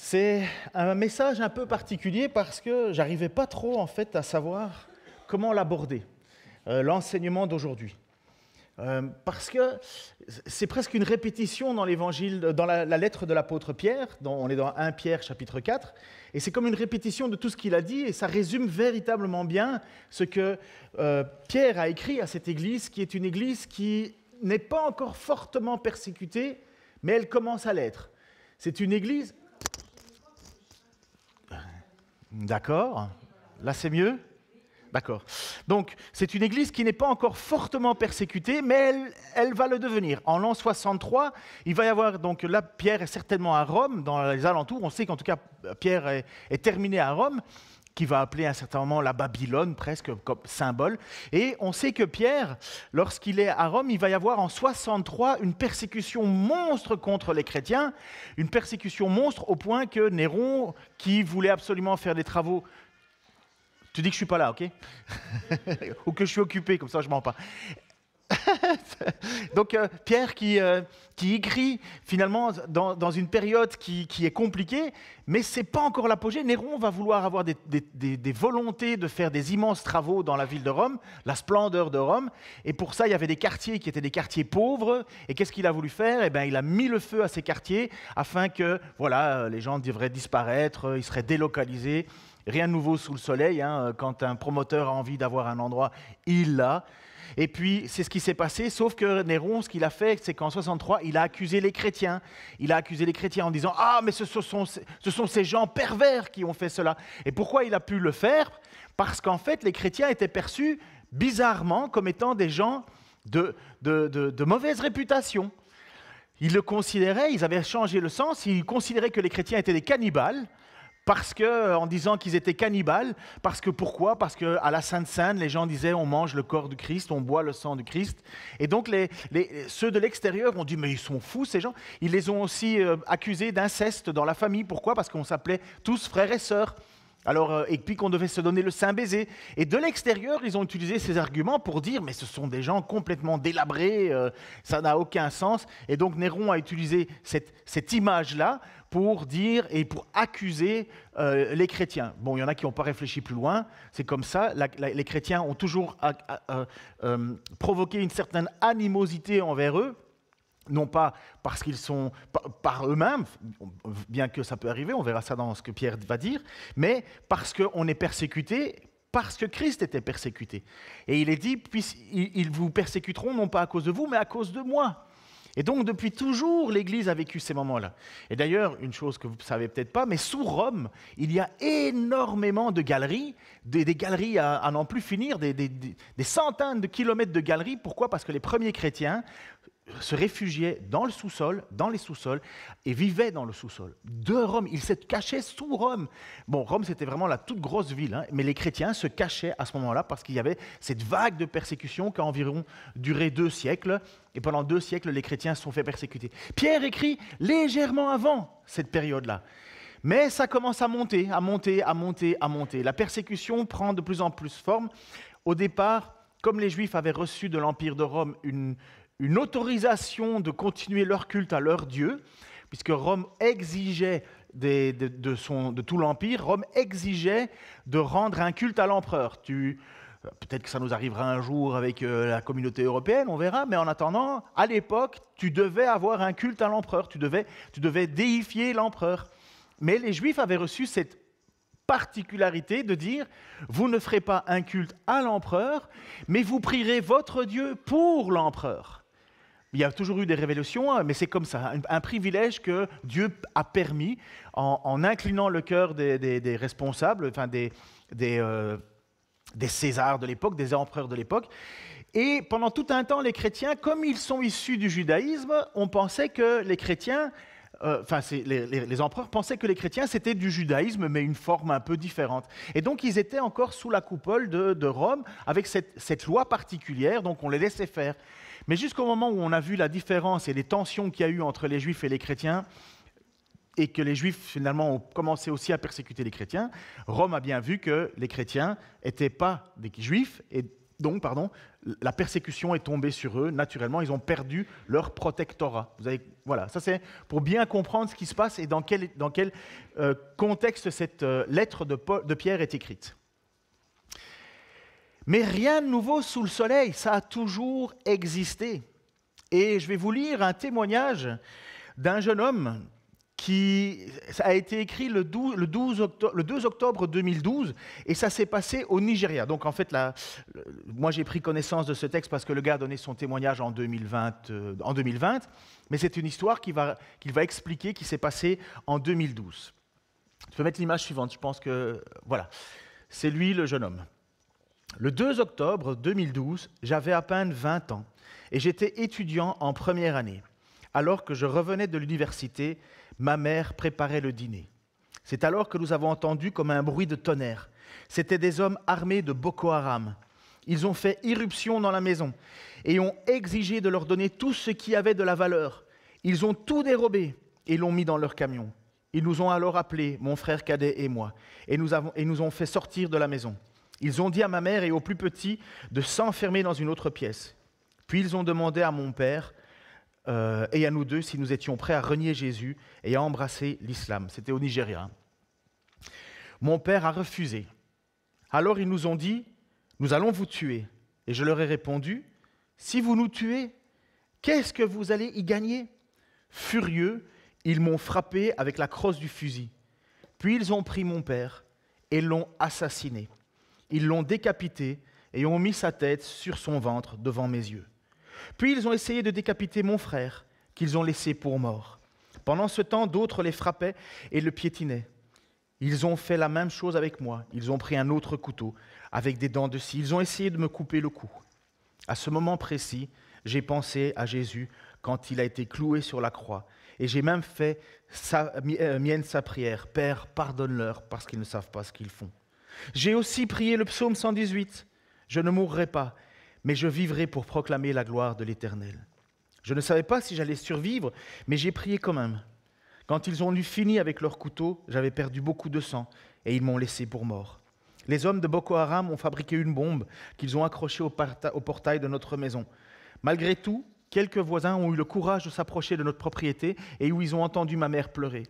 C'est un message un peu particulier parce que j'arrivais pas trop en fait à savoir comment l'aborder, l'enseignement d'aujourd'hui. Parce que c'est presque une répétition dans l'évangile, dans la lettre de l'apôtre Pierre, on est dans 1 Pierre chapitre 4, et c'est comme une répétition de tout ce qu'il a dit, et ça résume véritablement bien ce que Pierre a écrit à cette église, qui est une église qui n'est pas encore fortement persécutée, mais elle commence à l'être. C'est une église... D'accord, là c'est mieux ? D'accord. Donc, c'est une église qui n'est pas encore fortement persécutée, mais elle va le devenir. En l'an 63, il va y avoir, donc là, Pierre est certainement à Rome, dans les alentours. On sait qu'en tout cas, Pierre est terminé à Rome, qui va appeler à un certain moment la Babylone, presque comme symbole. Et on sait que Pierre, lorsqu'il est à Rome, il va y avoir en 63 une persécution monstre contre les chrétiens, une persécution monstre au point que Néron, qui voulait absolument faire des travaux... Tu dis que je ne suis pas là, ok? Ou que je suis occupé, comme ça je ne mens pas. Donc Pierre qui écrit finalement dans une période qui est compliquée, mais ce n'est pas encore l'apogée. Néron va vouloir avoir des volontés de faire des immenses travaux dans la ville de Rome, la splendeur de Rome, et pour ça il y avait des quartiers qui étaient des quartiers pauvres, et qu'est-ce qu'il a voulu faire? Eh bien, il a mis le feu à ces quartiers afin que voilà, les gens devraient disparaître, ils seraient délocalisés. Rien de nouveau sous le soleil, hein. Quand un promoteur a envie d'avoir un endroit, il l'a. Et puis, c'est ce qui s'est passé, sauf que Néron, ce qu'il a fait, c'est qu'en 63, il a accusé les chrétiens. Il a accusé les chrétiens en disant « Ah, mais ce sont ces gens pervers qui ont fait cela. » Et pourquoi il a pu le faire? Parce qu'en fait, les chrétiens étaient perçus bizarrement comme étant des gens de mauvaise réputation. Ils le considéraient, ils avaient changé le sens, ils considéraient que les chrétiens étaient des cannibales, parce que, en disant qu'ils étaient cannibales, parce que pourquoi? Parce qu'à la Sainte Seine, les gens disaient on mange le corps du Christ, on boit le sang du Christ. Et donc ceux de l'extérieur ont dit mais ils sont fous ces gens. Ils les ont aussi accusés d'inceste dans la famille. Pourquoi? Parce qu'on s'appelait tous frères et sœurs. Alors, et puis qu'on devait se donner le saint baiser. Et de l'extérieur, ils ont utilisé ces arguments pour dire mais ce sont des gens complètement délabrés, ça n'a aucun sens. Et donc Néron a utilisé cette image-là pour dire et pour accuser les chrétiens. Bon, il y en a qui n'ont pas réfléchi plus loin, c'est comme ça, les chrétiens ont toujours provoqué une certaine animosité envers eux, non pas parce qu'ils sont par eux-mêmes, bien que ça peut arriver, on verra ça dans ce que Pierre va dire, mais parce qu'on est persécuté, parce que Christ était persécuté. Et il est dit, puis ils vous persécuteront non pas à cause de vous, mais à cause de moi. Et donc, depuis toujours, l'Église a vécu ces moments-là. Et d'ailleurs, une chose que vous ne savez peut-être pas, mais sous Rome, il y a énormément de galeries, des galeries à n'en plus finir, des centaines de kilomètres de galeries. Pourquoi? Parce que les premiers chrétiens se réfugiaient dans le sous-sol, dans les sous-sols, et vivaient dans le sous-sol de Rome. Ils se cachaient sous Rome. Bon, Rome, c'était vraiment la toute grosse ville, hein, mais les chrétiens se cachaient à ce moment-là parce qu'il y avait cette vague de persécution qui a environ duré 2 siècles, et pendant 2 siècles, les chrétiens se sont fait persécuter. Pierre écrit légèrement avant cette période-là. Mais ça commence à monter, à monter, à monter, à monter. La persécution prend de plus en plus forme. Au départ, comme les Juifs avaient reçu de l'Empire de Rome une autorisation de continuer leur culte à leur Dieu, puisque Rome exigeait de tout l'Empire, Rome exigeait de rendre un culte à l'empereur. Peut-être que ça nous arrivera un jour avec la communauté européenne, on verra, mais en attendant, à l'époque, tu devais avoir un culte à l'empereur, tu devais déifier l'empereur. Mais les Juifs avaient reçu cette particularité de dire « Vous ne ferez pas un culte à l'empereur, mais vous prierez votre Dieu pour l'empereur ». Il y a toujours eu des révélations, mais c'est comme ça, un privilège que Dieu a permis en inclinant le cœur des responsables, enfin des Césars de l'époque, des empereurs de l'époque. Et pendant tout un temps, les chrétiens, comme ils sont issus du judaïsme, on pensait que les chrétiens, les empereurs pensaient que les chrétiens, c'était du judaïsme, mais une forme un peu différente. Et donc, ils étaient encore sous la coupole de Rome, avec cette loi particulière, donc on les laissait faire. Mais jusqu'au moment où on a vu la différence et les tensions qu'il y a eu entre les Juifs et les chrétiens, et que les Juifs, finalement, ont commencé aussi à persécuter les chrétiens, Rome a bien vu que les chrétiens n'étaient pas des Juifs, et Donc, la persécution est tombée sur eux. Naturellement, ils ont perdu leur protectorat. Voilà, ça c'est pour bien comprendre ce qui se passe et dans quel contexte cette lettre de Pierre est écrite. Mais rien de nouveau sous le soleil, ça a toujours existé. Et je vais vous lire un témoignage d'un jeune homme ça a été écrit le 2 octobre 2012 et ça s'est passé au Nigeria. Donc en fait, moi j'ai pris connaissance de ce texte parce que le gars a donné son témoignage en 2020, mais c'est une histoire qu'il va expliquer qui s'est passée en 2012. Je peux mettre l'image suivante, je pense que... Voilà, c'est lui le jeune homme. Le 2 octobre 2012, j'avais à peine 20 ans et j'étais étudiant en première année. Alors que je revenais de l'université, ma mère préparait le dîner. C'est alors que nous avons entendu comme un bruit de tonnerre. C'étaient des hommes armés de Boko Haram. Ils ont fait irruption dans la maison et ont exigé de leur donner tout ce qui avait de la valeur. Ils ont tout dérobé et l'ont mis dans leur camion. Ils nous ont alors appelés, mon frère cadet et moi, et nous ont fait sortir de la maison. Ils ont dit à ma mère et aux plus petits de s'enfermer dans une autre pièce. Puis ils ont demandé à mon père et à nous deux si nous étions prêts à renier Jésus et à embrasser l'islam. C'était au Nigeria. Mon père a refusé. Alors ils nous ont dit, nous allons vous tuer. Et je leur ai répondu, si vous nous tuez, qu'est-ce que vous allez y gagner ? Furieux, ils m'ont frappé avec la crosse du fusil. Puis ils ont pris mon père et l'ont assassiné. Ils l'ont décapité et ont mis sa tête sur son ventre devant mes yeux. Puis ils ont essayé de décapiter mon frère, qu'ils ont laissé pour mort. Pendant ce temps, d'autres les frappaient et le piétinaient. Ils ont fait la même chose avec moi. Ils ont pris un autre couteau avec des dents de scie. Ils ont essayé de me couper le cou. À ce moment précis, j'ai pensé à Jésus quand il a été cloué sur la croix. Et j'ai même fait mienne sa prière. « Père, pardonne-leur parce qu'ils ne savent pas ce qu'ils font. » J'ai aussi prié le psaume 118. « Je ne mourrai pas, mais je vivrai pour proclamer la gloire de l'Éternel. » Je ne savais pas si j'allais survivre, mais j'ai prié quand même. Quand ils ont eu fini avec leur couteau, j'avais perdu beaucoup de sang et ils m'ont laissé pour mort. Les hommes de Boko Haram ont fabriqué une bombe qu'ils ont accrochée au portail de notre maison. Malgré tout, quelques voisins ont eu le courage de s'approcher de notre propriété et où ils ont entendu ma mère pleurer.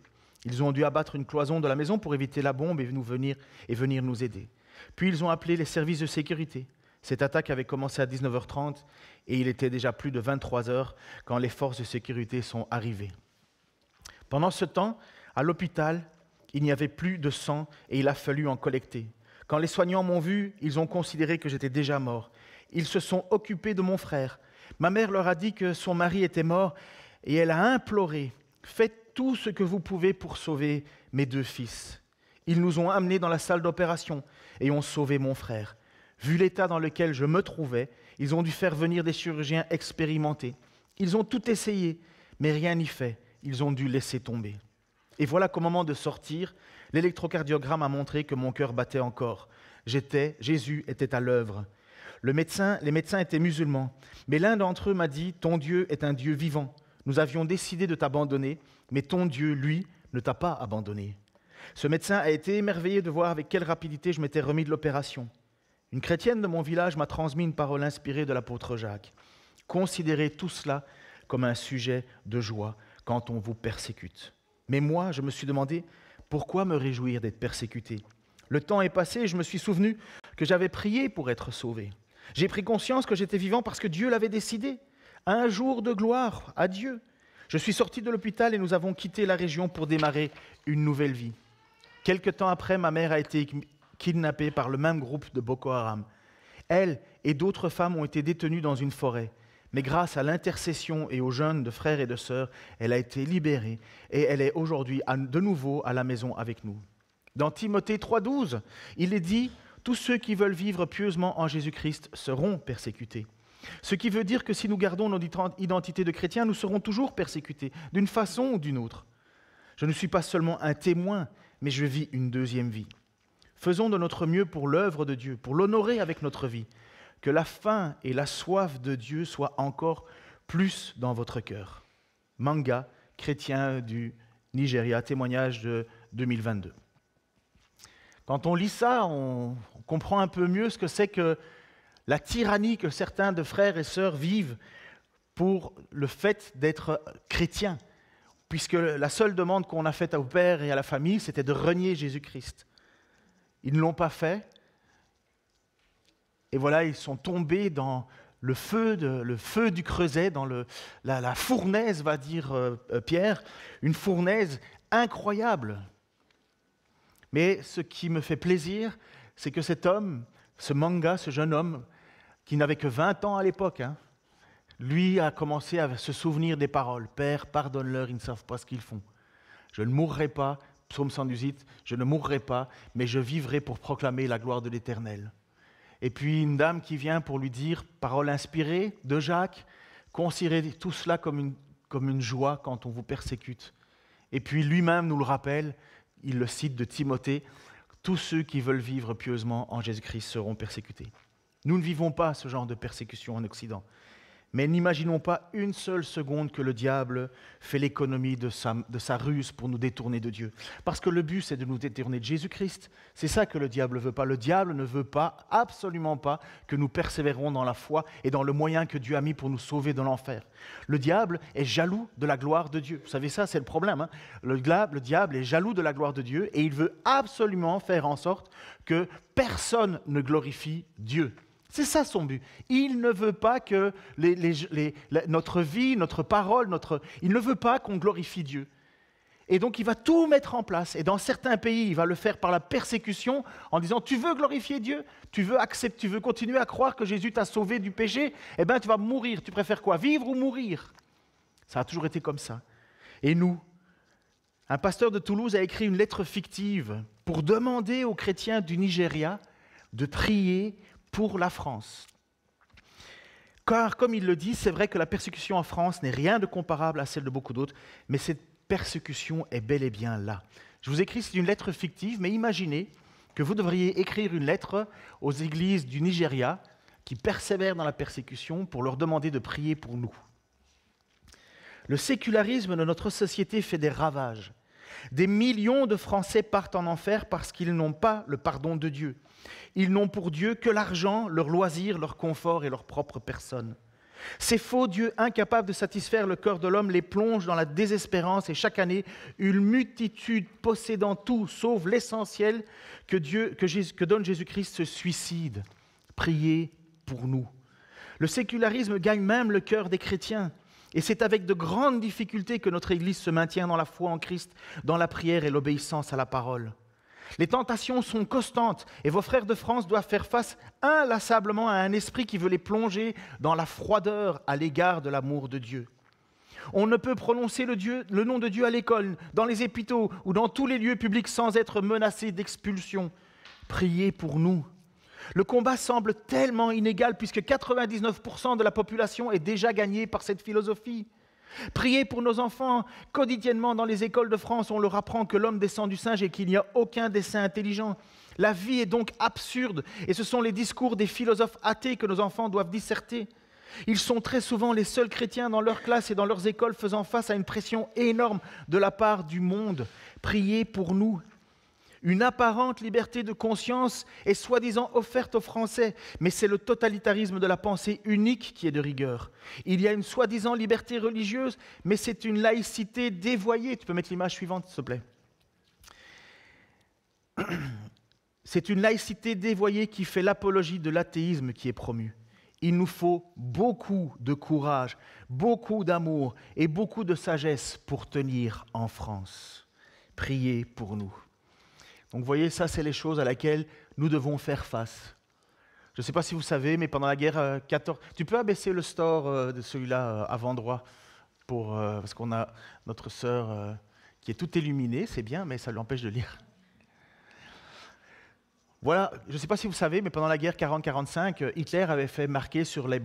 Ils ont dû abattre une cloison de la maison pour éviter la bombe et venir nous aider. Puis ils ont appelé les services de sécurité. Cette attaque avait commencé à 19h30 et il était déjà plus de 23h quand les forces de sécurité sont arrivées. Pendant ce temps, à l'hôpital, il n'y avait plus de sang et il a fallu en collecter. Quand les soignants m'ont vu, ils ont considéré que j'étais déjà mort. Ils se sont occupés de mon frère. Ma mère leur a dit que son mari était mort et elle a imploré « Faites tout ce que vous pouvez pour sauver mes deux fils. » Ils nous ont amenés dans la salle d'opération et ont sauvé mon frère. Vu l'état dans lequel je me trouvais, ils ont dû faire venir des chirurgiens expérimentés. Ils ont tout essayé, mais rien n'y fait. Ils ont dû laisser tomber. Et voilà qu'au moment de sortir, l'électrocardiogramme a montré que mon cœur battait encore. Jésus était à l'œuvre. Les médecins étaient musulmans, mais l'un d'entre eux m'a dit « Ton Dieu est un Dieu vivant. Nous avions décidé de t'abandonner, mais ton Dieu, lui, ne t'a pas abandonné. » Ce médecin a été émerveillé de voir avec quelle rapidité je m'étais remis de l'opération. Une chrétienne de mon village m'a transmis une parole inspirée de l'apôtre Jacques. Considérez tout cela comme un sujet de joie quand on vous persécute. Mais moi, je me suis demandé, pourquoi me réjouir d'être persécuté ? Le temps est passé et je me suis souvenu que j'avais prié pour être sauvé. J'ai pris conscience que j'étais vivant parce que Dieu l'avait décidé. Un jour de gloire à Dieu. Je suis sorti de l'hôpital et nous avons quitté la région pour démarrer une nouvelle vie. Quelque temps après, ma mère a été kidnappée par le même groupe de Boko Haram. Elle et d'autres femmes ont été détenues dans une forêt. Mais grâce à l'intercession et aux jeûnes de frères et de sœurs, elle a été libérée et elle est aujourd'hui de nouveau à la maison avec nous. Dans Timothée 3,12, il est dit « Tous ceux qui veulent vivre pieusement en Jésus-Christ seront persécutés ». Ce qui veut dire que si nous gardons notre identité de chrétien, nous serons toujours persécutés, d'une façon ou d'une autre. Je ne suis pas seulement un témoin, mais je vis une deuxième vie. Faisons de notre mieux pour l'œuvre de Dieu, pour l'honorer avec notre vie. Que la faim et la soif de Dieu soient encore plus dans votre cœur. Manga, chrétien du Nigeria, témoignage de 2022. Quand on lit ça, on comprend un peu mieux ce que c'est que la tyrannie que certains de frères et sœurs vivent pour le fait d'être chrétien, puisque la seule demande qu'on a faite au père et à la famille, c'était de renier Jésus-Christ. Ils ne l'ont pas fait, et voilà, ils sont tombés dans le feu du creuset, dans la fournaise, va dire Pierre, une fournaise incroyable. Mais ce qui me fait plaisir, c'est que cet homme, ce Manga, ce jeune homme, qui n'avait que 20 ans à l'époque, lui a commencé à se souvenir des paroles. « Père, pardonne-leur, ils ne savent pas ce qu'ils font. Je ne mourrai pas, psaume 118, je ne mourrai pas, mais je vivrai pour proclamer la gloire de l'Éternel. » Et puis une dame qui vient pour lui dire, parole inspirée de Jacques, considérez tout cela comme une joie quand on vous persécute. Et puis lui-même nous le rappelle, il le cite de Timothée, tous ceux qui veulent vivre pieusement en Jésus-Christ seront persécutés. Nous ne vivons pas ce genre de persécution en Occident. Mais n'imaginons pas une seule seconde que le diable fait l'économie de sa ruse pour nous détourner de Dieu. Parce que le but, c'est de nous détourner de Jésus-Christ. C'est ça que le diable ne veut pas. Le diable ne veut pas, absolument pas, que nous persévérons dans la foi et dans le moyen que Dieu a mis pour nous sauver de l'enfer. Le diable est jaloux de la gloire de Dieu. Vous savez ça, c'est le problème. Le diable est jaloux de la gloire de Dieu et il veut absolument faire en sorte que personne ne glorifie Dieu. C'est ça son but. Il ne veut pas que notre vie, notre parole, il ne veut pas qu'on glorifie Dieu. Et donc il va tout mettre en place. Et dans certains pays, il va le faire par la persécution en disant « Tu veux glorifier Dieu ? Tu veux continuer à croire que Jésus t'a sauvé du péché ? Eh bien tu vas mourir. Tu préfères quoi ? Vivre ou mourir ?» Ça a toujours été comme ça. Et nous, un pasteur de Toulouse a écrit une lettre fictive pour demander aux chrétiens du Nigeria de prier pour la France. Car, comme il le dit, c'est vrai que la persécution en France n'est rien de comparable à celle de beaucoup d'autres, mais cette persécution est bel et bien là. Je vous écris, c'est une lettre fictive, mais imaginez que vous devriez écrire une lettre aux églises du Nigeria qui persévèrent dans la persécution pour leur demander de prier pour nous. Le sécularisme de notre société fait des ravages. Des millions de Français partent en enfer parce qu'ils n'ont pas le pardon de Dieu. Ils n'ont pour Dieu que l'argent, leur loisir, leur confort et leur propre personne. Ces faux dieux incapables de satisfaire le cœur de l'homme les plongent dans la désespérance et chaque année, une multitude possédant tout sauf l'essentiel que donne Jésus-Christ se suicide. Priez pour nous. Le sécularisme gagne même le cœur des chrétiens. Et c'est avec de grandes difficultés que notre Église se maintient dans la foi en Christ, dans la prière et l'obéissance à la parole. Les tentations sont constantes et vos frères de France doivent faire face inlassablement à un esprit qui veut les plonger dans la froideur à l'égard de l'amour de Dieu. On ne peut prononcer le nom de Dieu à l'école, dans les hôpitaux ou dans tous les lieux publics sans être menacé d'expulsion. Priez pour nous. Le combat semble tellement inégal puisque 99% de la population est déjà gagnée par cette philosophie. Priez pour nos enfants. Quotidiennement dans les écoles de France, on leur apprend que l'homme descend du singe et qu'il n'y a aucun dessein intelligent. La vie est donc absurde et ce sont les discours des philosophes athées que nos enfants doivent disserter. Ils sont très souvent les seuls chrétiens dans leur classe et dans leurs écoles faisant face à une pression énorme de la part du monde. Priez pour nous. Une apparente liberté de conscience est soi-disant offerte aux Français, mais c'est le totalitarisme de la pensée unique qui est de rigueur. Il y a une soi-disant liberté religieuse, mais c'est une laïcité dévoyée. Tu peux mettre l'image suivante, s'il te plaît. C'est une laïcité dévoyée qui fait l'apologie de l'athéisme qui est promu. Il nous faut beaucoup de courage, beaucoup d'amour et beaucoup de sagesse pour tenir en France. Priez pour nous. Donc vous voyez, ça c'est les choses à laquelle nous devons faire face. Je ne sais pas si vous savez, mais pendant la guerre 14... Tu peux abaisser le store de celui-là avant droit, parce qu'on a notre sœur qui est toute illuminée, c'est bien, mais ça lui empêche de lire. Voilà, je ne sais pas si vous savez, mais pendant la guerre 40-45, Hitler avait fait marquer sur les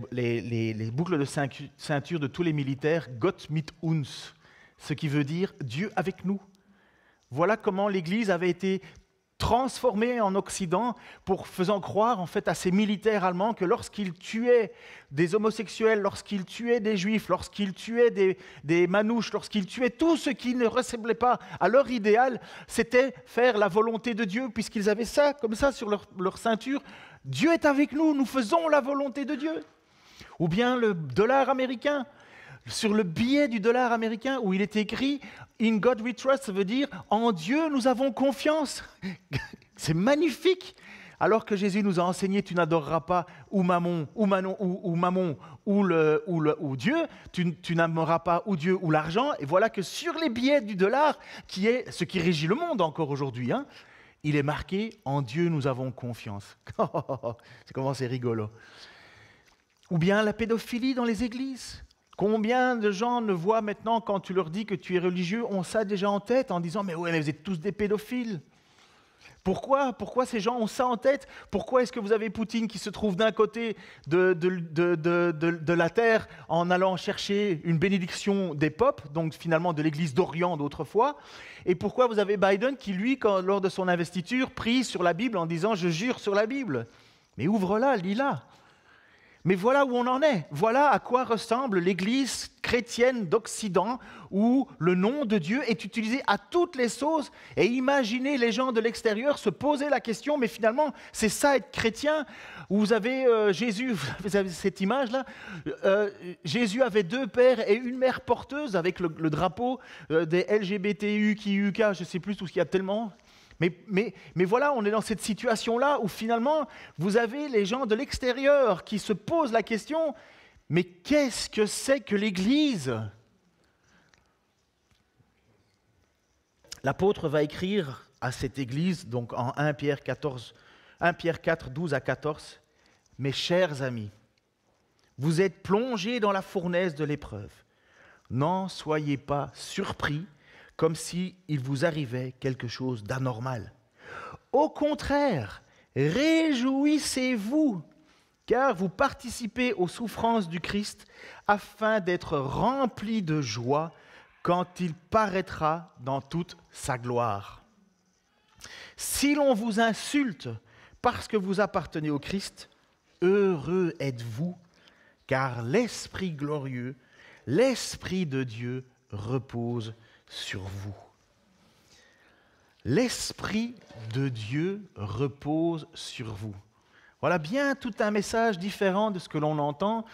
boucles de ceinture de tous les militaires « Gott mit uns », ce qui veut dire « Dieu avec nous ». Voilà comment l'Église avait été transformé en Occident pour faisant croire en fait à ces militaires allemands que lorsqu'ils tuaient des homosexuels, lorsqu'ils tuaient des juifs, lorsqu'ils tuaient des manouches, lorsqu'ils tuaient tout ce qui ne ressemblait pas à leur idéal, c'était faire la volonté de Dieu, puisqu'ils avaient ça comme ça sur leur ceinture. Dieu est avec nous, nous faisons la volonté de Dieu. Ou bien le dollar américain. Sur le billet du dollar américain où il est écrit « In God we trust », ça veut dire « En Dieu nous avons confiance ». C'est magnifique. Alors que Jésus nous a enseigné « Tu n'adoreras pas ou Mammon, ou Dieu, tu n'aimeras pas ou Dieu ou l'argent ». Et voilà que sur les billets du dollar, qui est ce qui régit le monde encore aujourd'hui, il est marqué « En Dieu nous avons confiance ». C'est comment c'est rigolo. Ou bien la pédophilie dans les églises. Combien de gens ne voient maintenant, quand tu leur dis que tu es religieux, ont ça déjà en tête en disant « Mais ouais, mais vous êtes tous des pédophiles ». Pourquoi ces gens ont ça en tête? Pourquoi est-ce que vous avez Poutine qui se trouve d'un côté de la terre en allant chercher une bénédiction des popes, donc finalement de l'église d'Orient d'autrefois? Et pourquoi vous avez Biden qui, lui, lors de son investiture, prie sur la Bible en disant « Je jure sur la Bible ». Mais ouvre-la, lis-la. Mais voilà où on en est. Voilà à quoi ressemble l'Église chrétienne d'Occident, où le nom de Dieu est utilisé à toutes les sauces. Et imaginez les gens de l'extérieur se poser la question, mais finalement, c'est ça être chrétien. Vous avez Jésus, vous avez cette image-là. Jésus avait 2 pères et une mère porteuse avec le drapeau des LGBTQ, je ne sais plus tout ce qu'il y a tellement. Mais voilà, on est dans cette situation-là où finalement, vous avez les gens de l'extérieur qui se posent la question, mais qu'est-ce que c'est que l'Église? L'apôtre va écrire à cette Église, donc en 1 Pierre 4, 12 à 14, « Mes chers amis, vous êtes plongés dans la fournaise de l'épreuve. N'en soyez pas surpris, comme s'il vous arrivait quelque chose d'anormal. Au contraire, réjouissez-vous, car vous participez aux souffrances du Christ, afin d'être remplis de joie quand il paraîtra dans toute sa gloire. Si l'on vous insulte parce que vous appartenez au Christ, heureux êtes-vous, car l'Esprit glorieux, l'Esprit de Dieu repose sur vous. L'Esprit de Dieu repose sur vous. Voilà bien tout un message différent de ce que l'on entend,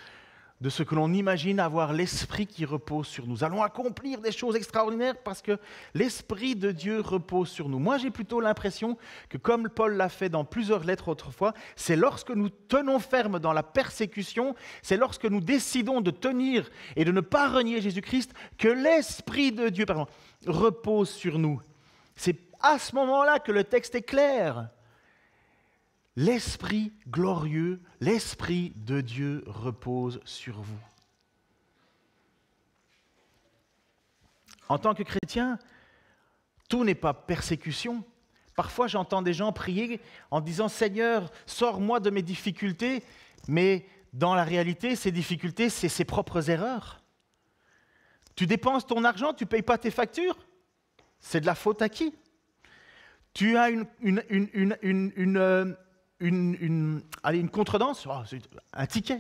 de ce que l'on imagine avoir l'Esprit qui repose sur nous. Nous allons accomplir des choses extraordinaires parce que l'Esprit de Dieu repose sur nous. Moi, j'ai plutôt l'impression que, comme Paul l'a fait dans plusieurs lettres autrefois, c'est lorsque nous tenons ferme dans la persécution, c'est lorsque nous décidons de tenir et de ne pas renier Jésus-Christ, que l'Esprit de Dieu repose sur nous. C'est à ce moment-là que le texte est clair. L'Esprit glorieux, l'Esprit de Dieu repose sur vous. En tant que chrétien, tout n'est pas persécution. Parfois, j'entends des gens prier en disant « Seigneur, sors-moi de mes difficultés », mais dans la réalité, ces difficultés, c'est ses propres erreurs. Tu dépenses ton argent, tu ne payes pas tes factures, c'est de la faute à qui? Tu as une contredanse, un ticket,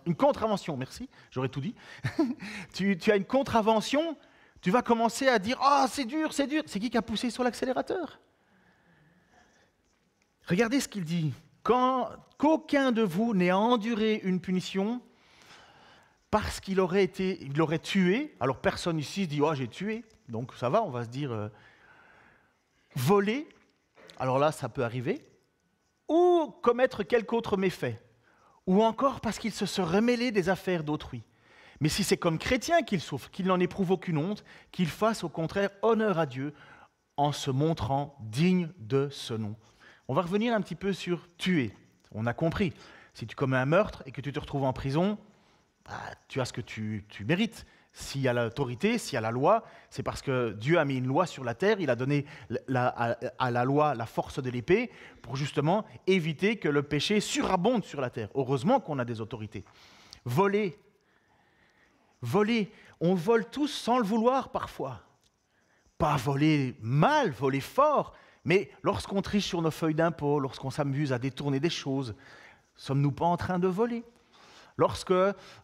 une contravention, merci, j'aurais tout dit. tu as une contravention, tu vas commencer à dire « Ah, c'est dur, c'est dur ». C'est qui a poussé sur l'accélérateur? Regardez ce qu'il dit. Qu'aucun de vous n'ait enduré une punition parce qu'il aurait tué. Alors personne ici se dit « Oh, j'ai tué ». Donc ça va, on va se dire voler. Alors là, ça peut arriver. Ou commettre quelque autre méfait, ou encore parce qu'il se serait mêlé des affaires d'autrui. Mais si c'est comme chrétien qu'il souffre, qu'il n'en éprouve aucune honte, qu'il fasse au contraire honneur à Dieu en se montrant digne de ce nom. On va revenir un petit peu sur tuer. On a compris, si tu commets un meurtre et que tu te retrouves en prison, tu as ce que tu mérites. S'il y a l'autorité, s'il y a la loi, c'est parce que Dieu a mis une loi sur la terre, il a donné à la loi la force de l'épée pour justement éviter que le péché surabonde sur la terre. Heureusement qu'on a des autorités. Voler, on vole tous sans le vouloir parfois. Pas voler mal, voler fort, Mais lorsqu'on triche sur nos feuilles d'impôt, lorsqu'on s'amuse à détourner des choses, sommes-nous pas en train de voler? Lorsque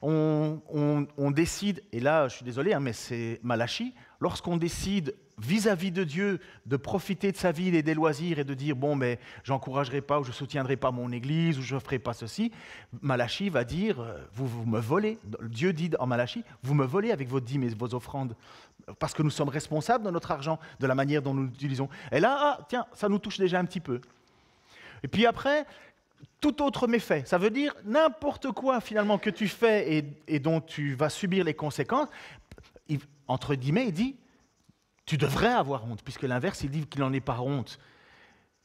on décide, et là je suis désolé, mais c'est Malachie, lorsqu'on décide vis-à-vis de Dieu de profiter de sa vie et des loisirs et de dire bon mais j'encouragerai pas ou je soutiendrai pas mon église ou je ferai pas ceci, Malachie va dire vous me volez. Dieu dit en Malachie vous me volez avec vos dîmes et vos offrandes parce que nous sommes responsables de notre argent, de la manière dont nous l'utilisons. Et là tiens ça nous touche déjà un petit peu. Et puis après tout autre méfait, ça veut dire n'importe quoi finalement que tu fais et dont tu vas subir les conséquences. Entre guillemets, il dit tu devrais avoir honte, puisque l'inverse, il dit qu'il n'en est pas honte.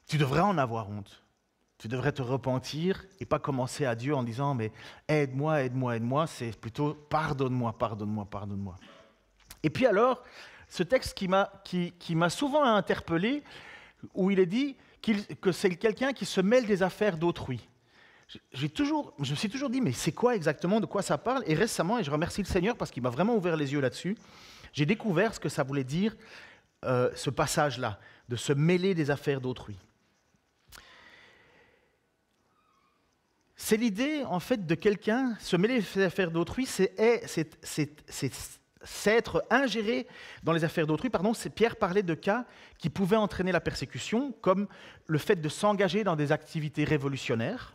Tu devrais en avoir honte. Tu devrais te repentir et pas commencer à Dieu en disant mais aide-moi, aide-moi, aide-moi. C'est plutôt pardonne-moi, pardonne-moi, pardonne-moi. Et puis alors, ce texte qui m'a souvent interpellé, où il est dit que c'est quelqu'un qui se mêle des affaires d'autrui. Je me suis toujours dit, mais c'est quoi exactement, de quoi ça parle? Et récemment, et je remercie le Seigneur parce qu'il m'a vraiment ouvert les yeux là-dessus, j'ai découvert ce que ça voulait dire, ce passage-là, de se mêler des affaires d'autrui. C'est l'idée, en fait, de quelqu'un, se mêler des affaires d'autrui, c'est être ingéré dans les affaires d'autrui. Pierre parlait de cas qui pouvaient entraîner la persécution, comme le fait de s'engager dans des activités révolutionnaires,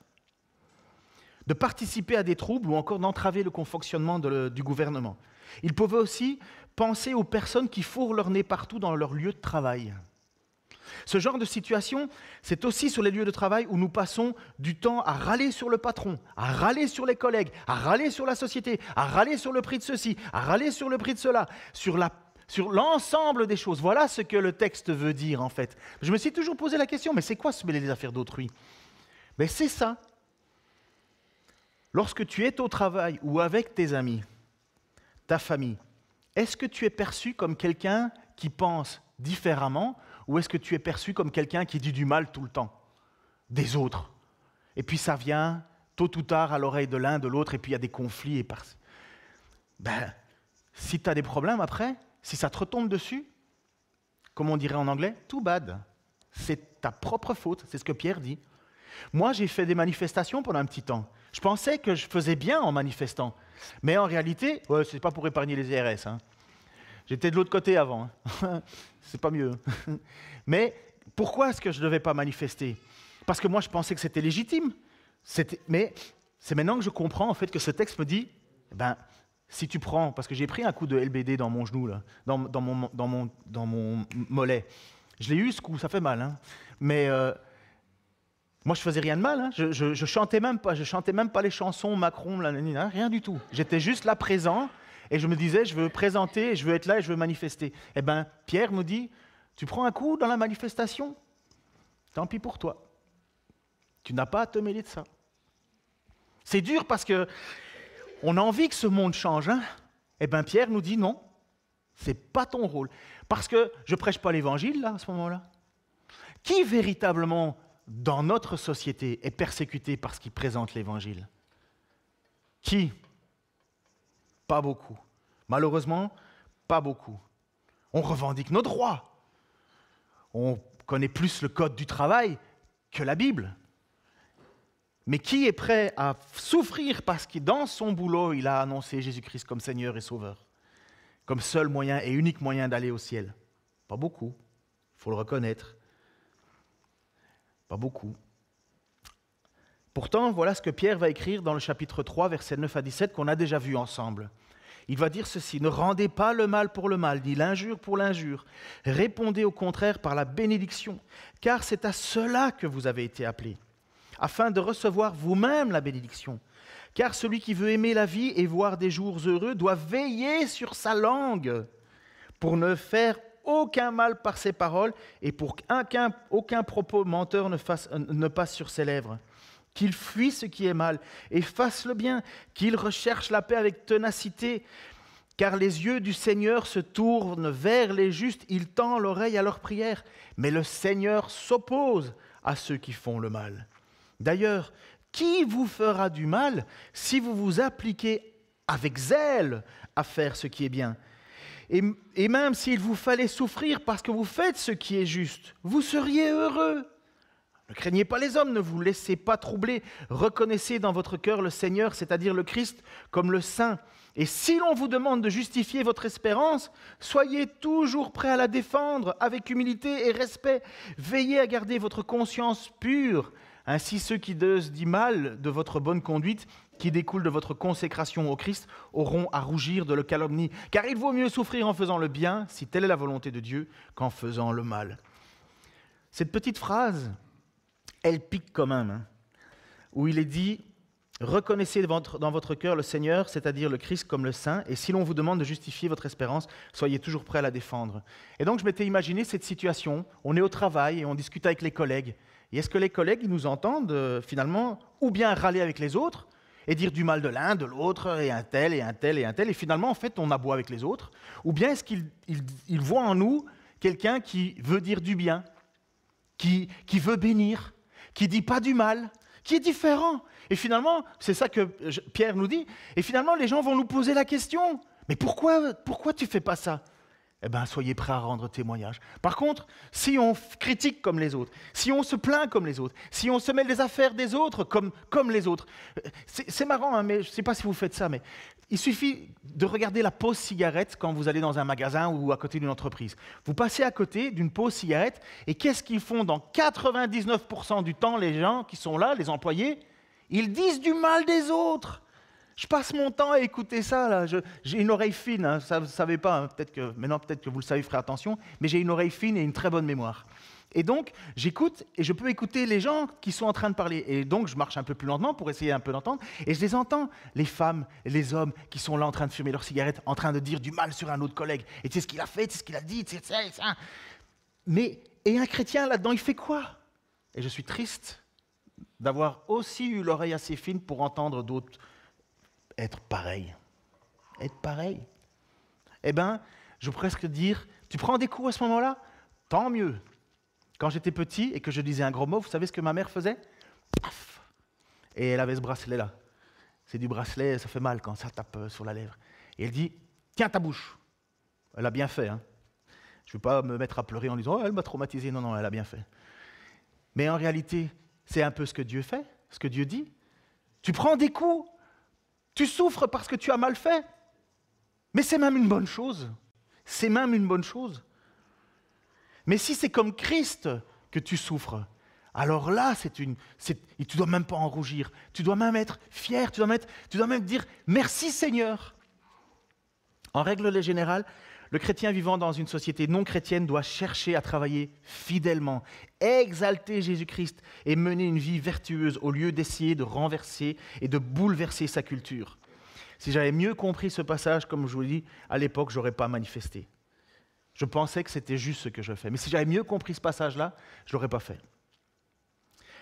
de participer à des troubles ou encore d'entraver le fonctionnement du gouvernement. Il pouvait aussi penser aux personnes qui fourrent leur nez partout dans leur lieu de travail. Ce genre de situation, c'est aussi sur les lieux de travail où nous passons du temps à râler sur le patron, à râler sur les collègues, à râler sur la société, à râler sur le prix de ceci, à râler sur le prix de cela, sur l'ensemble des choses. Voilà ce que le texte veut dire en fait. Je me suis toujours posé la question, mais c'est quoi se mêler des affaires d'autrui? Mais c'est ça. Lorsque tu es au travail ou avec tes amis, ta famille, est-ce que tu es perçu comme quelqu'un qui pense différemment ou est-ce que tu es perçu comme quelqu'un qui dit du mal tout le temps des autres? Et puis ça vient tôt ou tard à l'oreille de l'un, de l'autre, et puis il y a des conflits. Si tu as des problèmes après, si ça te retombe dessus, comme on dirait en anglais, too bad. C'est ta propre faute, c'est ce que Pierre dit. Moi, j'ai fait des manifestations pendant un petit temps. Je pensais que je faisais bien en manifestant. Mais en réalité, ce n'est pas pour épargner les IRS. Hein. J'étais de l'autre côté avant. Hein. C'est pas mieux. Mais pourquoi est-ce que je ne devais pas manifester? Parce que moi, je pensais que c'était légitime. Mais c'est maintenant que je comprends en fait, que ce texte me dit, si tu prends, parce que j'ai pris un coup de LBD dans mon genou, là, dans mon mollet. Je l'ai eu ce coup, ça fait mal. Hein. Mais... moi, je faisais rien de mal. Hein. Je chantais même pas. Je chantais même pas les chansons Macron, rien du tout. J'étais juste là présent et je me disais, je veux présenter, je veux être là et je veux manifester. Eh bien, Pierre me dit, tu prends un coup dans la manifestation, tant pis pour toi. Tu n'as pas à te mêler de ça. C'est dur parce que on a envie que ce monde change. Hein. Eh bien, Pierre nous dit non, c'est pas ton rôle. Parce que je prêche pas l'évangile là à ce moment-là. Qui véritablement dans notre société, est persécuté parce qu'il présente l'Évangile? Qui? Pas beaucoup. Malheureusement, pas beaucoup. On revendique nos droits. On connaît plus le code du travail que la Bible. Mais qui est prêt à souffrir parce que dans son boulot, il a annoncé Jésus-Christ comme Seigneur et Sauveur, comme seul moyen et unique moyen d'aller au ciel? Pas beaucoup, il faut le reconnaître. Pas beaucoup. Pourtant, voilà ce que Pierre va écrire dans le chapitre 3, versets 9 à 17, qu'on a déjà vu ensemble. Il va dire ceci: « Ne rendez pas le mal pour le mal, ni l'injure pour l'injure. Répondez au contraire par la bénédiction, car c'est à cela que vous avez été appelés, afin de recevoir vous-même la bénédiction. Car celui qui veut aimer la vie et voir des jours heureux doit veiller sur sa langue, pour ne faire aucun mal par ses paroles et pour qu'aucun propos menteur ne passe sur ses lèvres. Qu'il fuit ce qui est mal et fasse le bien, qu'il recherche la paix avec ténacité, car les yeux du Seigneur se tournent vers les justes, il tend l'oreille à leurs prières, mais le Seigneur s'oppose à ceux qui font le mal. D'ailleurs, qui vous fera du mal si vous vous appliquez avec zèle à faire ce qui est bien ? Et même s'il vous fallait souffrir parce que vous faites ce qui est juste, vous seriez heureux. Ne craignez pas les hommes, ne vous laissez pas troubler. Reconnaissez dans votre cœur le Seigneur, c'est-à-dire le Christ, comme le Saint. Et si l'on vous demande de justifier votre espérance, soyez toujours prêts à la défendre avec humilité et respect. Veillez à garder votre conscience pure. Ainsi, ceux qui disent mal de votre bonne conduite, qui découle de votre consécration au Christ, auront à rougir de le calomnie. Car il vaut mieux souffrir en faisant le bien, si telle est la volonté de Dieu, qu'en faisant le mal. Cette petite phrase, elle pique quand même, hein, où il est dit « Reconnaissez dans votre cœur le Seigneur, c'est-à-dire le Christ comme le Saint, et si l'on vous demande de justifier votre espérance, soyez toujours prêts à la défendre. » Et donc je m'étais imaginé cette situation, on est au travail et on discute avec les collègues. Et est-ce que les collègues ils nous entendent finalement ou bien râler avec les autres et dire du mal de l'un, de l'autre, et un tel, et un tel, et un tel, et finalement en fait on aboie avec les autres, ou bien est-ce qu'ils voient en nous quelqu'un qui veut dire du bien, qui veut bénir, qui dit pas du mal, qui est différent. Et finalement, c'est ça que Pierre nous dit, et finalement les gens vont nous poser la question, mais pourquoi tu fais pas ça ? Eh bien, soyez prêts à rendre témoignage. Par contre, si on critique comme les autres, si on se plaint comme les autres, si on se mêle des affaires des autres comme les autres, c'est marrant, hein, mais je ne sais pas si vous faites ça, mais il suffit de regarder la pause cigarette quand vous allez dans un magasin ou à côté d'une entreprise. Vous passez à côté d'une pause cigarette et qu'est-ce qu'ils font dans 99% du temps, les gens qui sont là, les employés ? Ils disent du mal des autres. Je passe mon temps à écouter ça, là. J'ai une oreille fine, hein. Ça, vous ne savez pas, hein. Maintenant peut-être que vous le savez, ferez attention, mais j'ai une oreille fine et une très bonne mémoire. Et donc, j'écoute et je peux écouter les gens qui sont en train de parler. Et donc, je marche un peu plus lentement pour essayer un peu d'entendre. Et je les entends, les femmes, les hommes qui sont là en train de fumer leur cigarette, en train de dire du mal sur un autre collègue. Et tu sais ce qu'il a fait, tu sais ce qu'il a dit, tu sais ça. Et un chrétien, là-dedans, il fait quoi ? Et je suis triste d'avoir aussi eu l'oreille assez fine pour entendre d'autres être pareil. Être pareil. Eh bien, je veux presque dire, tu prends des coups à ce moment-là ? Tant mieux. Quand j'étais petit et que je disais un gros mot, vous savez ce que ma mère faisait ? Paf ! Et elle avait ce bracelet-là. C'est du bracelet, ça fait mal quand ça tape sur la lèvre. Et elle dit, tiens ta bouche. Elle a bien fait. Hein. Je ne veux pas me mettre à pleurer en disant, oh, elle m'a traumatisé. Non, non, elle a bien fait. Mais en réalité, c'est un peu ce que Dieu fait, ce que Dieu dit. Tu prends des coups. Tu souffres parce que tu as mal fait. Mais c'est même une bonne chose. C'est même une bonne chose. Mais si c'est comme Christ que tu souffres, alors là, tu ne dois même pas en rougir. Tu dois même être fier. Tu dois même dire « Merci Seigneur ». En règle générale, le chrétien vivant dans une société non chrétienne doit chercher à travailler fidèlement, exalter Jésus-Christ et mener une vie vertueuse au lieu d'essayer de renverser et de bouleverser sa culture. Si j'avais mieux compris ce passage, comme je vous l'ai dit, à l'époque, je n'aurais pas manifesté. Je pensais que c'était juste ce que je fais. Mais si j'avais mieux compris ce passage-là, je ne l'aurais pas fait.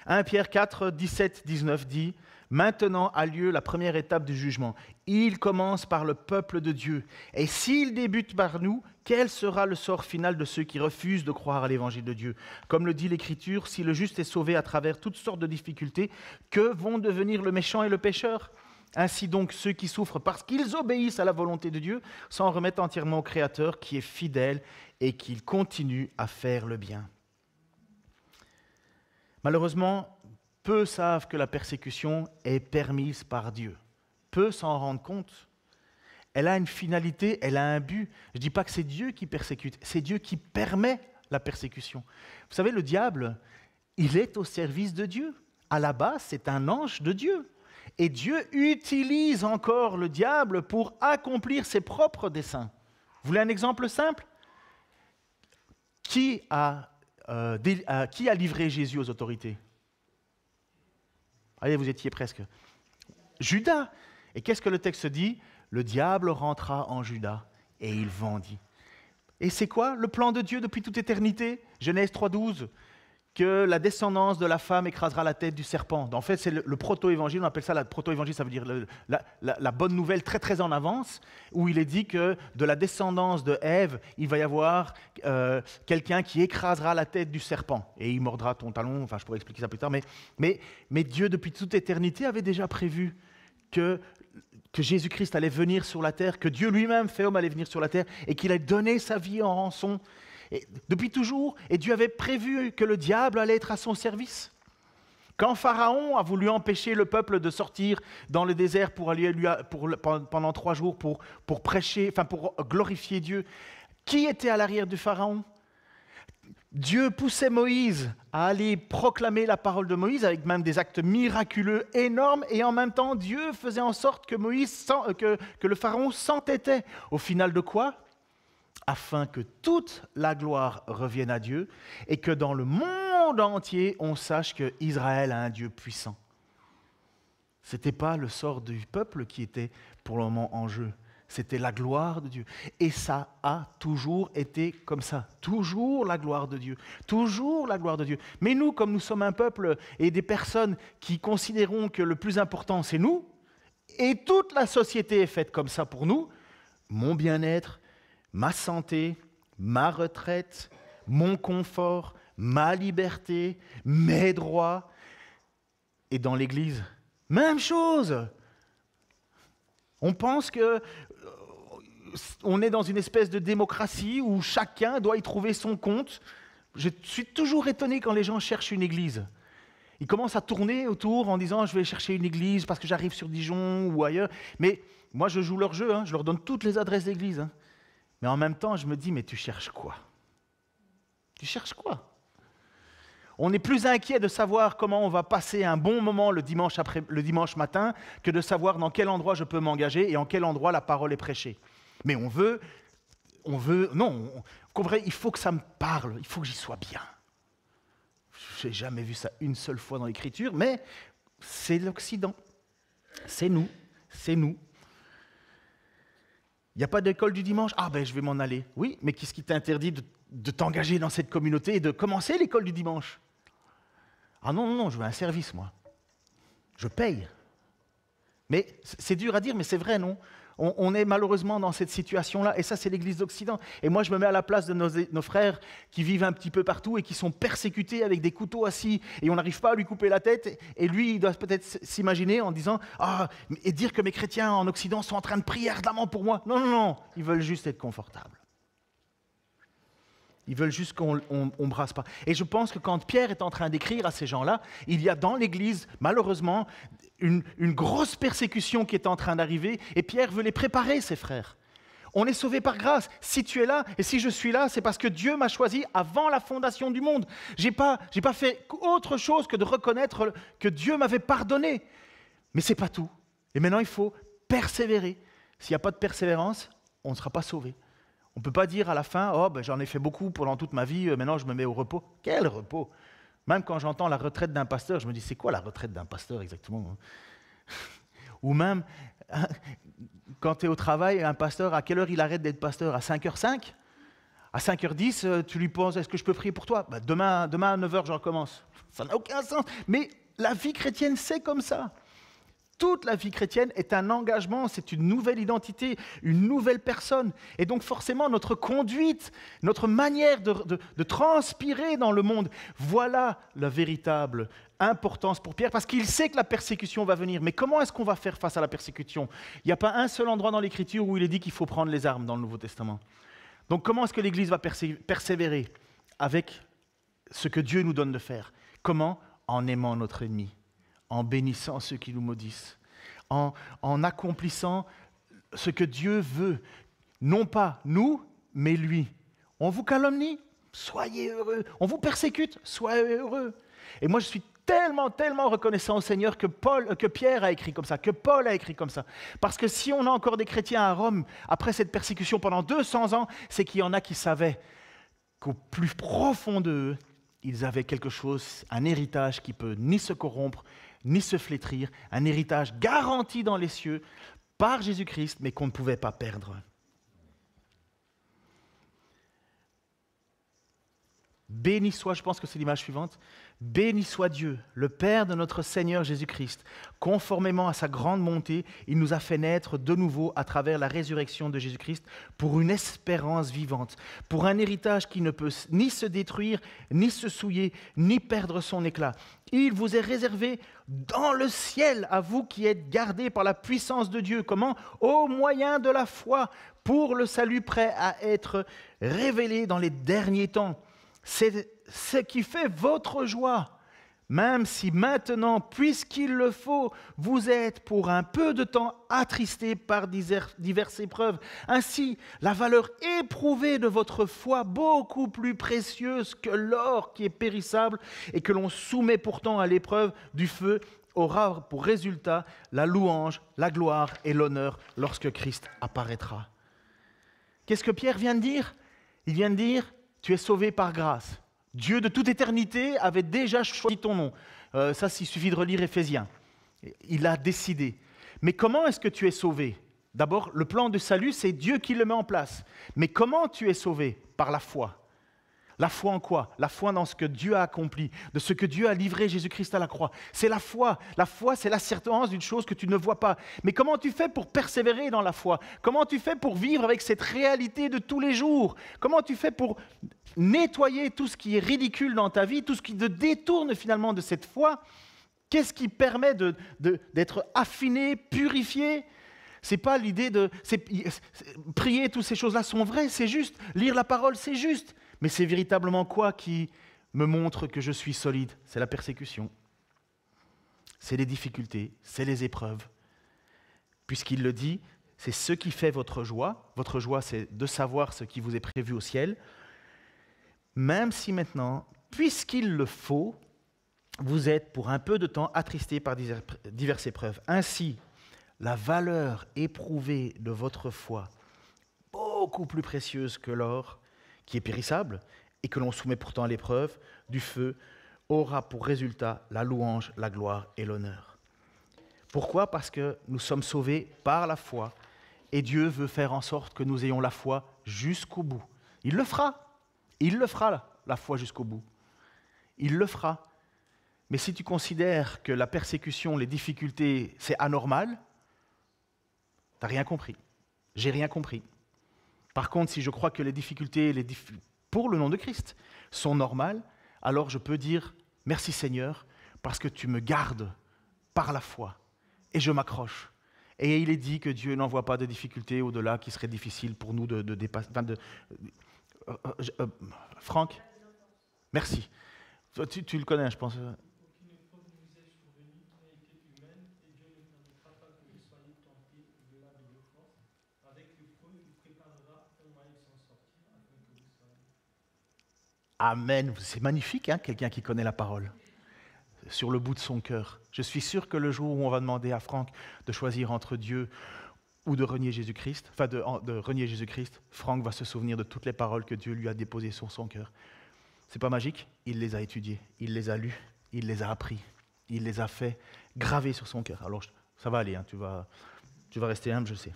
1 Pierre 4, 17, 19 dit « Maintenant a lieu la première étape du jugement. Il commence par le peuple de Dieu. Et s'il débute par nous, quel sera le sort final de ceux qui refusent de croire à l'évangile de Dieu ? Comme le dit l'Écriture, si le juste est sauvé à travers toutes sortes de difficultés, que vont devenir le méchant et le pécheur ? Ainsi donc, ceux qui souffrent parce qu'ils obéissent à la volonté de Dieu s'en remettent entièrement au Créateur qui est fidèle et qui continue à faire le bien. » Malheureusement, peu savent que la persécution est permise par Dieu. Peu s'en rendent compte. Elle a une finalité, elle a un but. Je ne dis pas que c'est Dieu qui persécute, c'est Dieu qui permet la persécution. Vous savez, le diable, il est au service de Dieu. À la base, c'est un ange de Dieu. Et Dieu utilise encore le diable pour accomplir ses propres desseins. Vous voulez un exemple simple ? Qui a livré Jésus aux autorités ? Allez, vous étiez presque. Judas. Et qu'est-ce que le texte dit ? Le diable rentra en Judas et il vendit. Et c'est quoi le plan de Dieu depuis toute éternité ? Genèse 3,12. Que la descendance de la femme écrasera la tête du serpent. En fait, c'est le proto-évangile, on appelle ça la proto-évangile, ça veut dire la bonne nouvelle très très en avance, où il est dit que de la descendance de Ève, il va y avoir quelqu'un qui écrasera la tête du serpent, et il mordra ton talon, enfin je pourrais expliquer ça plus tard, mais Dieu, depuis toute éternité, avait déjà prévu que que Jésus-Christ allait venir sur la terre, que Dieu lui-même, fait homme, allait venir sur la terre et qu'il allait donner sa vie en rançon. Et depuis toujours, et Dieu avait prévu que le diable allait être à son service. Quand Pharaon a voulu empêcher le peuple de sortir dans le désert pendant 3 jours pour prêcher, pour glorifier Dieu, qui était à l'arrière du Pharaon? Dieu poussait Moïse à aller proclamer la parole de Moïse avec même des actes miraculeux énormes et en même temps Dieu faisait en sorte que le Pharaon s'entêtait. Au final de quoi? Afin que toute la gloire revienne à Dieu et que dans le monde entier on sache qu'Israël a un Dieu puissant. Ce n'était pas le sort du peuple qui était pour le moment en jeu. C'était la gloire de Dieu. Et ça a toujours été comme ça. Toujours la gloire de Dieu. Toujours la gloire de Dieu. Mais nous, comme nous sommes un peuple et des personnes qui considérons que le plus important, c'est nous, et toute la société est faite comme ça pour nous, mon bien-être, ma santé, ma retraite, mon confort, ma liberté, mes droits. Et dans l'Église, même chose. On pense qu'on est dans une espèce de démocratie où chacun doit y trouver son compte. Je suis toujours étonné quand les gens cherchent une église. Ils commencent à tourner autour en disant « je vais chercher une église parce que j'arrive sur Dijon ou ailleurs ». Mais moi, je joue leur jeu, je leur donne toutes les adresses d'église. Mais en même temps, je me dis « mais tu cherches quoi ? Tu cherches quoi ?» On est plus inquiet de savoir comment on va passer un bon moment le dimanche matin que de savoir dans quel endroit je peux m'engager et en quel endroit la parole est prêchée. Mais il faut que ça me parle, il faut que j'y sois bien. Je n'ai jamais vu ça une seule fois dans l'Écriture, mais c'est l'Occident. C'est nous. Il n'y a pas d'école du dimanche? Ah ben je vais m'en aller. Oui, mais qu'est-ce qui t'interdit de t'engager dans cette communauté et de commencer l'école du dimanche? Ah non, je veux un service, moi. Je paye. Mais c'est dur à dire, mais c'est vrai, non? On est malheureusement dans cette situation-là, et ça, c'est l'Église d'Occident. Et moi, je me mets à la place de nos frères qui vivent un petit peu partout et qui sont persécutés avec des couteaux assis, et on n'arrive pas à lui couper la tête, et lui, il doit peut-être s'imaginer en disant « Ah, et dire que mes chrétiens en Occident sont en train de prier ardemment pour moi. » Non, ils veulent juste être confortables. Ils veulent juste qu'on ne brasse pas. Et je pense que quand Pierre est en train d'écrire à ces gens-là, il y a dans l'Église, malheureusement, une grosse persécution qui est en train d'arriver, et Pierre veut les préparer, ses frères. On est sauvés par grâce. Si tu es là, et si je suis là, c'est parce que Dieu m'a choisi avant la fondation du monde. J'ai pas fait autre chose que de reconnaître que Dieu m'avait pardonné. Mais ce n'est pas tout. Et maintenant, il faut persévérer. S'il n'y a pas de persévérance, on ne sera pas sauvé. On ne peut pas dire à la fin, oh, ben, j'en ai fait beaucoup pendant toute ma vie, maintenant je me mets au repos. Quel repos? Même quand j'entends la retraite d'un pasteur, je me dis, c'est quoi la retraite d'un pasteur exactement? Ou même, quand tu es au travail, un pasteur, à quelle heure il arrête d'être pasteur? À 5h05? À 5h10, tu lui poses, est-ce que je peux prier pour toi? Ben, demain à 9h, je recommence. Ça n'a aucun sens. Mais la vie chrétienne, c'est comme ça. Toute la vie chrétienne est un engagement, c'est une nouvelle identité, une nouvelle personne. Et donc forcément, notre conduite, notre manière de transpirer dans le monde, voilà la véritable importance pour Pierre, parce qu'il sait que la persécution va venir. Mais comment est-ce qu'on va faire face à la persécution? Il n'y a pas un seul endroit dans l'Écriture où il est dit qu'il faut prendre les armes dans le Nouveau Testament. Donc comment est-ce que l'Église va persévérer avec ce que Dieu nous donne de faire? Comment? En aimant notre ennemi, en bénissant ceux qui nous maudissent, en accomplissant ce que Dieu veut. Non pas nous, mais lui. On vous calomnie? Soyez heureux. On vous persécute? Soyez heureux. Et moi, je suis tellement reconnaissant au Seigneur que Pierre a écrit comme ça, que Paul a écrit comme ça. Parce que si on a encore des chrétiens à Rome, après cette persécution pendant 200 ans, c'est qu'il y en a qui savaient qu'au plus profond d'eux, ils avaient quelque chose, un héritage qui peut ni se corrompre, ni se flétrir, un héritage garanti dans les cieux par Jésus-Christ, mais qu'on ne pouvait pas perdre. Béni soit, je pense que c'est l'image suivante, béni soit Dieu, le Père de notre Seigneur Jésus-Christ. Conformément à sa grande bonté, il nous a fait naître de nouveau à travers la résurrection de Jésus-Christ pour une espérance vivante, pour un héritage qui ne peut ni se détruire, ni se souiller, ni perdre son éclat. Il vous est réservé dans le ciel, à vous qui êtes gardés par la puissance de Dieu. Comment ? Au moyen de la foi, pour le salut prêt à être révélé dans les derniers temps. C'est ce qui fait votre joie, même si maintenant, puisqu'il le faut, vous êtes pour un peu de temps attristés par diverses épreuves. Ainsi, la valeur éprouvée de votre foi, beaucoup plus précieuse que l'or qui est périssable et que l'on soumet pourtant à l'épreuve du feu, aura pour résultat la louange, la gloire et l'honneur lorsque Christ apparaîtra. Qu'est-ce que Pierre vient de dire ? Il vient de dire: tu es sauvé par grâce. Dieu de toute éternité avait déjà choisi ton nom. Il suffit de relire Éphésiens. Il a décidé. Mais comment est-ce que tu es sauvé ? D'abord, le plan de salut, c'est Dieu qui le met en place. Mais comment tu es sauvé ? Par la foi. La foi en quoi ? La foi dans ce que Dieu a accompli, de ce que Dieu a livré Jésus-Christ à la croix. C'est la foi. La foi, c'est l'assurance d'une chose que tu ne vois pas. Mais comment tu fais pour persévérer dans la foi ? Comment tu fais pour vivre avec cette réalité de tous les jours ? Comment tu fais pour nettoyer tout ce qui est ridicule dans ta vie, tout ce qui te détourne finalement de cette foi ? Qu'est-ce qui permet d'être affiné, purifié ? C'est pas l'idée de prier, toutes ces choses-là sont vraies, c'est juste. Lire la parole, c'est juste. Mais c'est véritablement quoi qui me montre que je suis solide ? C'est la persécution. C'est les difficultés, c'est les épreuves. Puisqu'il le dit, c'est ce qui fait votre joie. Votre joie, c'est de savoir ce qui vous est prévu au ciel. Même si maintenant, puisqu'il le faut, vous êtes pour un peu de temps attristés par diverses épreuves. Ainsi, la valeur éprouvée de votre foi, beaucoup plus précieuse que l'or, qui est périssable et que l'on soumet pourtant à l'épreuve du feu, aura pour résultat la louange, la gloire et l'honneur. Pourquoi ? Parce que nous sommes sauvés par la foi et Dieu veut faire en sorte que nous ayons la foi jusqu'au bout. Il le fera, la foi jusqu'au bout. Il le fera. Mais si tu considères que la persécution, les difficultés, c'est anormal, tu n'as rien compris. J'ai rien compris. Par contre, si je crois que les difficultés, pour le nom de Christ, sont normales, alors je peux dire « Merci Seigneur, parce que tu me gardes par la foi, et je m'accroche. » Et il est dit que Dieu n'envoie pas de difficultés au-delà qui seraient difficiles pour nous de dépasser. Franck ? Merci. Tu le connais, je pense. Amen. C'est magnifique, hein, quelqu'un qui connaît la parole sur le bout de son cœur. Je suis sûr que le jour où on va demander à Franck de choisir entre Dieu ou de renier Jésus-Christ, de renier Jésus-Christ, Franck va se souvenir de toutes les paroles que Dieu lui a déposées sur son cœur. C'est pas magique ? Il les a étudiées, il les a lues, il les a appris, il les a fait graver sur son cœur. Alors ça va aller, hein, tu vas rester humble, je sais.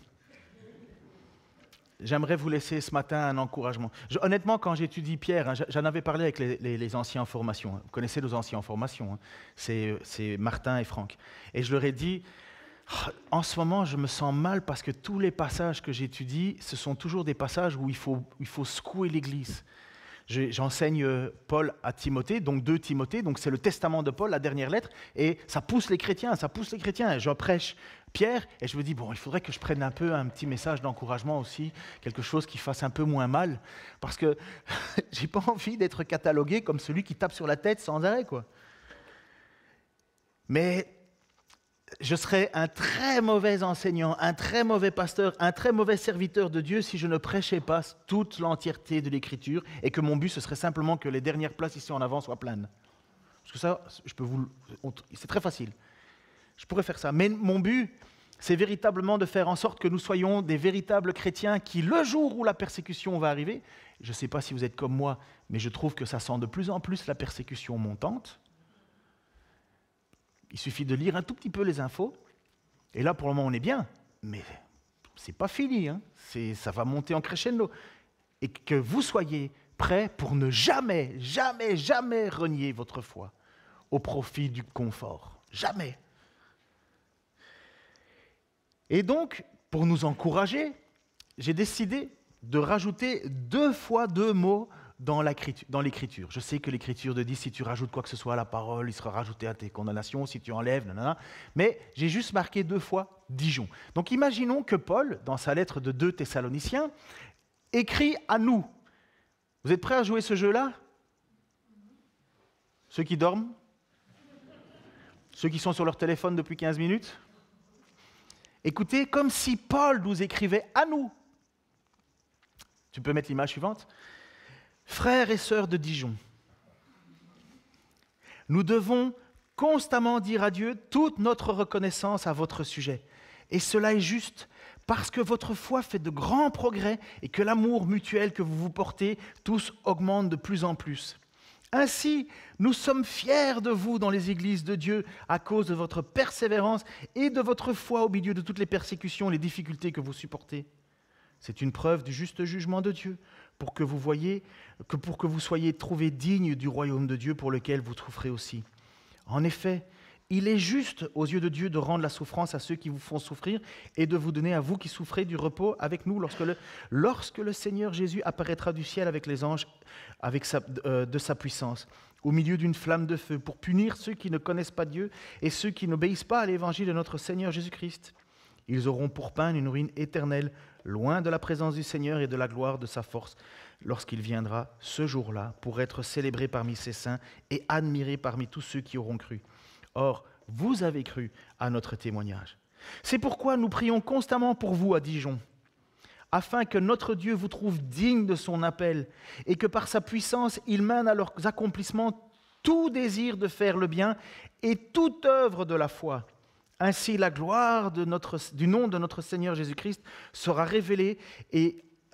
J'aimerais vous laisser ce matin un encouragement. Honnêtement, quand j'étudie Pierre, hein, j'en avais parlé avec les anciens en formation. Hein. Vous connaissez nos anciens en formation, hein. C'est Martin et Franck. Et je leur ai dit, en ce moment, je me sens mal parce que tous les passages que j'étudie, ce sont toujours des passages où il faut secouer l'Église. J'enseigne Paul à Timothée, donc 2 Timothée, donc c'est le testament de Paul, la dernière lettre, et ça pousse les chrétiens. Et je prêche Pierre, et je me dis, il faudrait que je prenne un petit message d'encouragement aussi, quelque chose qui fasse un peu moins mal, parce que j'ai pas envie d'être catalogué comme celui qui tape sur la tête sans arrêt, quoi. Mais je serais un très mauvais enseignant, un très mauvais pasteur, un très mauvais serviteur de Dieu si je ne prêchais pas toute l'entièreté de l'Écriture et que mon but, ce serait simplement que les dernières places ici en avant soient pleines. Parce que ça, c'est très facile. Je pourrais faire ça. Mais mon but, c'est véritablement de faire en sorte que nous soyons des véritables chrétiens qui, le jour où la persécution va arriver, je ne sais pas si vous êtes comme moi, mais je trouve que ça sent de plus en plus la persécution montante. Il suffit de lire un tout petit peu les infos, et là, pour le moment, on est bien, mais c'est pas fini, hein. Ça va monter en crescendo. Et que vous soyez prêts pour ne jamais, jamais, jamais renier votre foi au profit du confort. Jamais. Et donc, pour nous encourager, j'ai décidé de rajouter 2 fois 2 mots dans l'écriture. Je sais que l'écriture te dit, si tu rajoutes quoi que ce soit à la parole, il sera rajouté à tes condamnations, si tu enlèves, nanana. Mais j'ai juste marqué 2 fois Dijon. Donc imaginons que Paul, dans sa lettre de 2 Thessaloniciens, écrit à nous. Vous êtes prêts à jouer ce jeu-là? Ceux qui dorment? Ceux qui sont sur leur téléphone depuis 15 minutes? Écoutez, comme si Paul nous écrivait à nous. Tu peux mettre l'image suivante? Frères et sœurs de Dijon, nous devons constamment dire à Dieu toute notre reconnaissance à votre sujet. Et cela est juste parce que votre foi fait de grands progrès et que l'amour mutuel que vous vous portez tous augmente de plus en plus. Ainsi, nous sommes fiers de vous dans les églises de Dieu à cause de votre persévérance et de votre foi au milieu de toutes les persécutions et les difficultés que vous supportez. C'est une preuve du juste jugement de Dieu pour que vous soyez trouvés dignes du royaume de Dieu pour lequel vous souffrez aussi. En effet, il est juste aux yeux de Dieu de rendre la souffrance à ceux qui vous font souffrir et de vous donner à vous qui souffrez du repos avec nous lorsque le Seigneur Jésus apparaîtra du ciel avec les anges de sa puissance, au milieu d'une flamme de feu, pour punir ceux qui ne connaissent pas Dieu et ceux qui n'obéissent pas à l'évangile de notre Seigneur Jésus-Christ. Ils auront pour pain une ruine éternelle, loin de la présence du Seigneur et de la gloire de sa force, lorsqu'il viendra ce jour-là pour être célébré parmi ses saints et admiré parmi tous ceux qui auront cru. Or, vous avez cru à notre témoignage. C'est pourquoi nous prions constamment pour vous à Dijon, afin que notre Dieu vous trouve digne de son appel et que par sa puissance, il mène à leurs accomplissements tout désir de faire le bien et toute œuvre de la foi. Ainsi, la gloire du nom de notre Seigneur Jésus-Christ sera révélée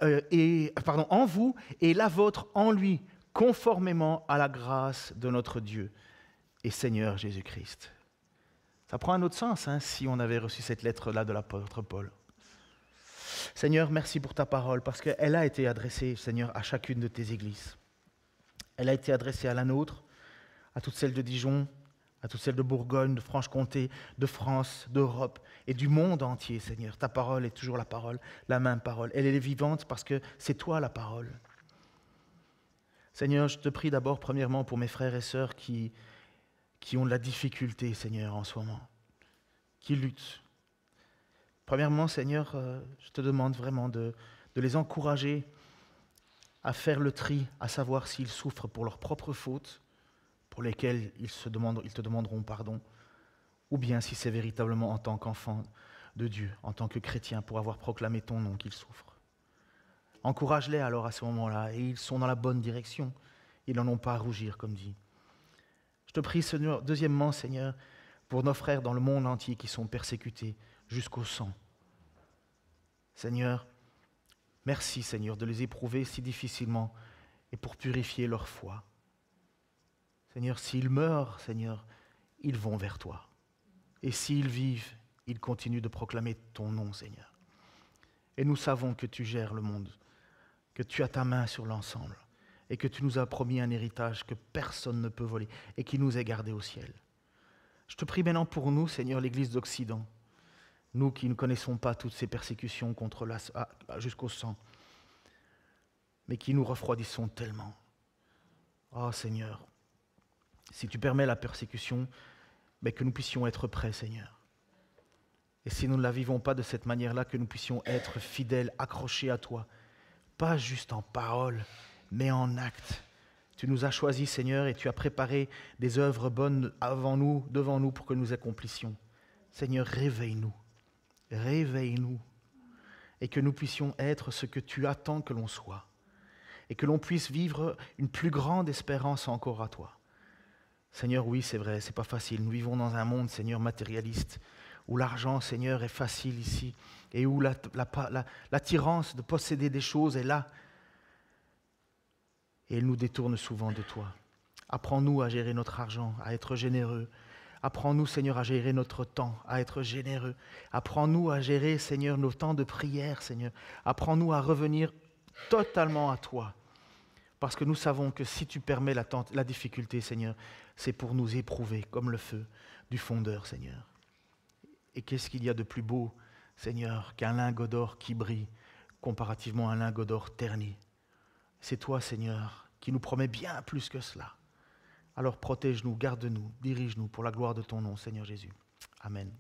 en vous et la vôtre en lui, conformément à la grâce de notre Dieu et Seigneur Jésus-Christ. Ça prend un autre sens si on avait reçu cette lettre-là de l'apôtre Paul. Seigneur, merci pour ta parole, parce qu'elle a été adressée, Seigneur, à chacune de tes églises. Elle a été adressée à la nôtre, à toutes celles de Dijon, à toutes celles de Bourgogne, de Franche-Comté, de France, d'Europe et du monde entier, Seigneur. Ta parole est toujours la parole, la même parole. Elle est vivante parce que c'est toi la parole. Seigneur, je te prie d'abord, premièrement, pour mes frères et sœurs qui ont de la difficulté, Seigneur, en ce moment, qui luttent. Premièrement, Seigneur, je te demande vraiment de les encourager à faire le tri, à savoir s'ils souffrent pour leurs propres fautes, pour lesquelles ils te demanderont pardon, ou bien si c'est véritablement en tant qu'enfant de Dieu, en tant que chrétien, pour avoir proclamé ton nom qu'ils souffrent. Encourage-les alors à ce moment-là, et ils sont dans la bonne direction. Ils n'en ont pas à rougir, comme dit. Je te prie, Seigneur, deuxièmement, Seigneur, pour nos frères dans le monde entier qui sont persécutés jusqu'au sang. Seigneur, merci, Seigneur, de les éprouver si difficilement et pour purifier leur foi. Seigneur, s'ils meurent, Seigneur, ils vont vers toi. Et s'ils vivent, ils continuent de proclamer ton nom, Seigneur. Et nous savons que tu gères le monde, que tu as ta main sur l'ensemble et que tu nous as promis un héritage que personne ne peut voler et qui nous est gardé au ciel. Je te prie maintenant pour nous, Seigneur, l'Église d'Occident, nous qui ne connaissons pas toutes ces persécutions jusqu'au sang, mais qui nous refroidissons tellement. Oh Seigneur, si tu permets la persécution, mais que nous puissions être prêts, Seigneur. Et si nous ne la vivons pas de cette manière-là, que nous puissions être fidèles, accrochés à toi, pas juste en parole, mais en acte. Tu nous as choisis, Seigneur, et tu as préparé des œuvres bonnes devant nous, pour que nous accomplissions. Seigneur, réveille-nous, et que nous puissions être ce que tu attends que l'on soit, et que l'on puisse vivre une plus grande espérance encore à toi. Seigneur, oui, c'est vrai, c'est pas facile. Nous vivons dans un monde, Seigneur, matérialiste, où l'argent, Seigneur, est facile ici, et où l'attirance de posséder des choses est là. Et elle nous détourne souvent de toi. Apprends-nous à gérer notre argent, à être généreux. Apprends-nous, Seigneur, à gérer notre temps, à être généreux. Apprends-nous à gérer, Seigneur, nos temps de prière, Seigneur. Apprends-nous à revenir totalement à toi, Parce que nous savons que si tu permets la difficulté, Seigneur, c'est pour nous éprouver comme le feu du fondeur, Seigneur. Et qu'est-ce qu'il y a de plus beau, Seigneur, qu'un lingot d'or qui brille comparativement à un lingot d'or terni? C'est toi, Seigneur, qui nous promets bien plus que cela. Alors protège-nous, garde-nous, dirige-nous pour la gloire de ton nom, Seigneur Jésus. Amen.